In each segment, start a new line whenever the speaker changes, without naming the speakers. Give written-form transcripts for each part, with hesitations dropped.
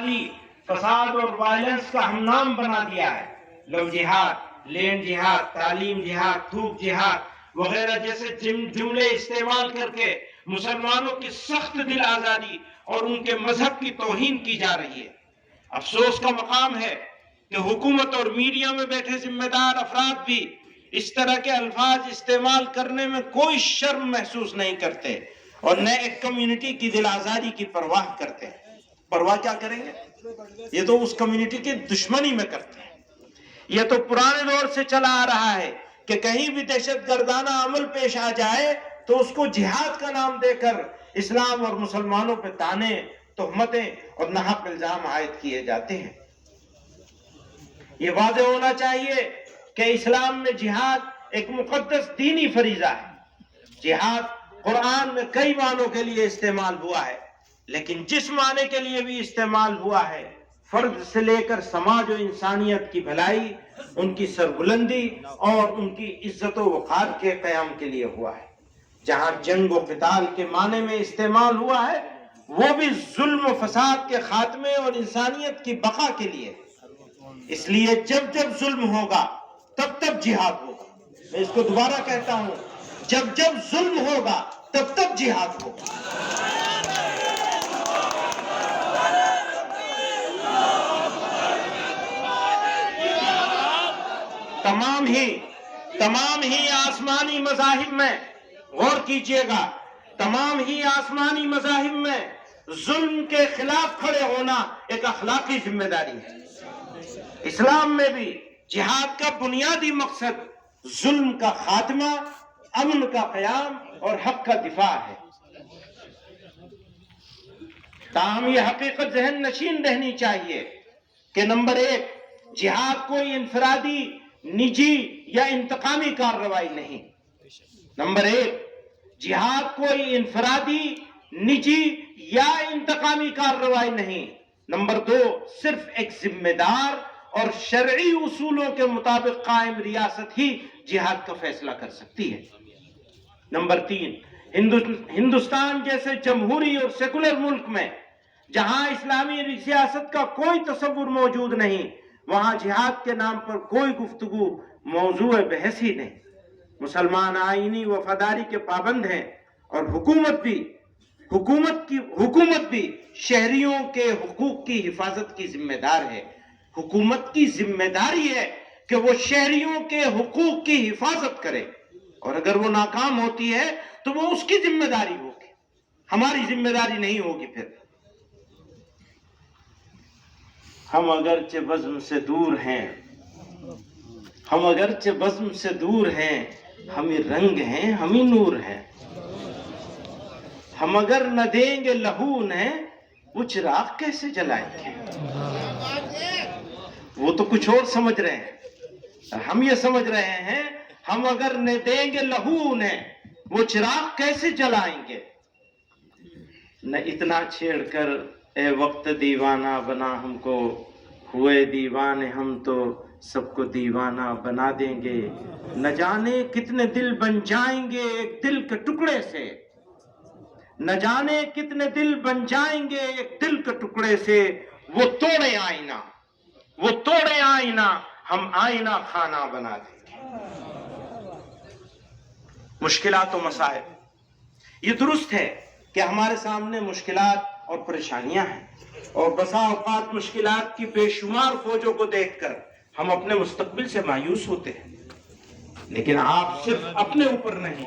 انتقالی فساد اور وائلنس کا ہم نام بنا دیا ہے۔ لو جہاد، لینڈ جہاد، تعلیم جہاد، تھوک جہاد وغیرہ جیسے جملے استعمال کر کے مسلمانوں کی سخت دل آزاری اور ان کے مذہب کی توہین کی جا رہی ہے۔ افسوس کا مقام ہے کہ حکومت اور میڈیا میں بیٹھے ذمہ دار افراد بھی اس طرح کے الفاظ استعمال کرنے میں کوئی شرم محسوس نہیں کرتے اور نہ ایک کمیونٹی کی دل آزاری کی پرواہ کرتے ہیں۔ پرواہ کیا کریں گے؟ یہ تو اس کمیونٹی کی دشمنی میں کرتے ہیں۔ یہ تو پرانے دور سے چلا آ رہا ہے کہ کہیں بھی دہشت گردانہ عمل پیش آ جائے تو اس کو جہاد کا نام دے کر اسلام اور مسلمانوں پہ طعنے، تہمتیں اور ناحق الزام عائد کیے جاتے ہیں۔ یہ واضح ہونا چاہیے کہ اسلام میں جہاد ایک مقدس دینی فریضہ ہے۔ جہاد قرآن میں کئی معنوں کے لیے استعمال ہوا ہے، لیکن جس معنی کے لیے بھی استعمال ہوا ہے فرد سے لے کر سماج و انسانیت کی بھلائی، ان کی سربلندی اور ان کی عزت و وقار کے قیام کے لیے ہوا ہے۔ جہاں جنگ و قتال کے معنی میں استعمال ہوا ہے وہ بھی ظلم و فساد کے خاتمے اور انسانیت کی بقا کے لیے۔ اس لیے جب جب ظلم ہوگا تب تب جہاد ہوگا۔ میں اس کو دوبارہ کہتا ہوں، جب جب ظلم ہوگا تب تب جہاد ہوگا۔ تمام ہی آسمانی مذاہب میں غور کیجئے گا، تمام ہی آسمانی مذاہب میں ظلم کے خلاف کھڑے ہونا ایک اخلاقی ذمہ داری ہے۔ اسلام میں بھی جہاد کا بنیادی مقصد ظلم کا خاتمہ، امن کا قیام اور حق کا دفاع ہے۔ تاہم یہ حقیقت ذہن نشین رہنی چاہیے کہ نمبر 1، جہاد کوئی انفرادی، نجی یا انتقامی کارروائی نہیں۔ نمبر 1، جہاد کوئی انفرادی، نجی یا انتقامی کارروائی نہیں۔ نمبر 2، صرف ایک ذمہ دار اور شرعی اصولوں کے مطابق قائم ریاست ہی جہاد کا فیصلہ کر سکتی ہے۔ نمبر 3، ہندوستان جیسے جمہوری اور سیکولر ملک میں جہاں اسلامی سیاست کا کوئی تصور موجود نہیں، وہاں جہاد کے نام پر کوئی گفتگو موضوع بحث ہی نہیں۔ مسلمان آئینی وفاداری کے پابند ہیں اور حکومت بھی شہریوں کے حقوق کی حفاظت کی ذمہ دار ہے۔ حکومت کی ذمہ داری ہے کہ وہ شہریوں کے حقوق کی حفاظت کرے، اور اگر وہ ناکام ہوتی ہے تو وہ اس کی ذمہ داری ہوگی، ہماری ذمہ داری نہیں ہوگی۔ پھر ہم اگرچہ بزم سے دور ہیں، ہمیں رنگ ہیں، ہمیں نور ہیں۔ ہم اگر نہ دیں گے لہو انہیں، وہ چراغ کیسے جلائیں گے؟ وہ تو کچھ اور سمجھ رہے ہیں، ہم یہ سمجھ رہے ہیں ہم اگر نہ دیں گے لہو انہیں، وہ چراغ کیسے جلائیں گے؟ نہ اتنا چھیڑ کر اے وقت دیوانہ بنا ہم کو، ہوئے دیوانے ہم تو سب کو دیوانہ بنا دیں گے۔ نہ جانے کتنے دل بن جائیں گے ایک دل کے ٹکڑے سے، نہ جانے کتنے دل بن جائیں گے ایک دل کے ٹکڑے سے۔ وہ توڑے آئینہ ہم آئینہ خانہ بنا دیں گے۔ مشکلات و مصائب، یہ درست ہے کہ ہمارے سامنے مشکلات اور پریشانیاں ہیں، اور بسا اوقات مشکلات کی بے شمار فوجوں کو دیکھ کر ہم اپنے مستقبل سے مایوس ہوتے ہیں، لیکن آپ صرف اپنے اوپر نہیں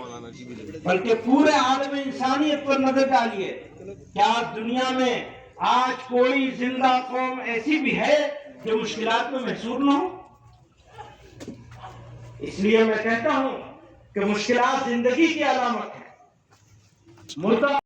بلکہ پورے عالم انسانیت پر نظر ڈالیے۔ کیا دنیا میں آج کوئی زندہ قوم ایسی بھی ہے جو مشکلات میں محصور نہ ہو؟ اس لیے میں کہتا ہوں کہ مشکلات زندگی کی علامت ہے۔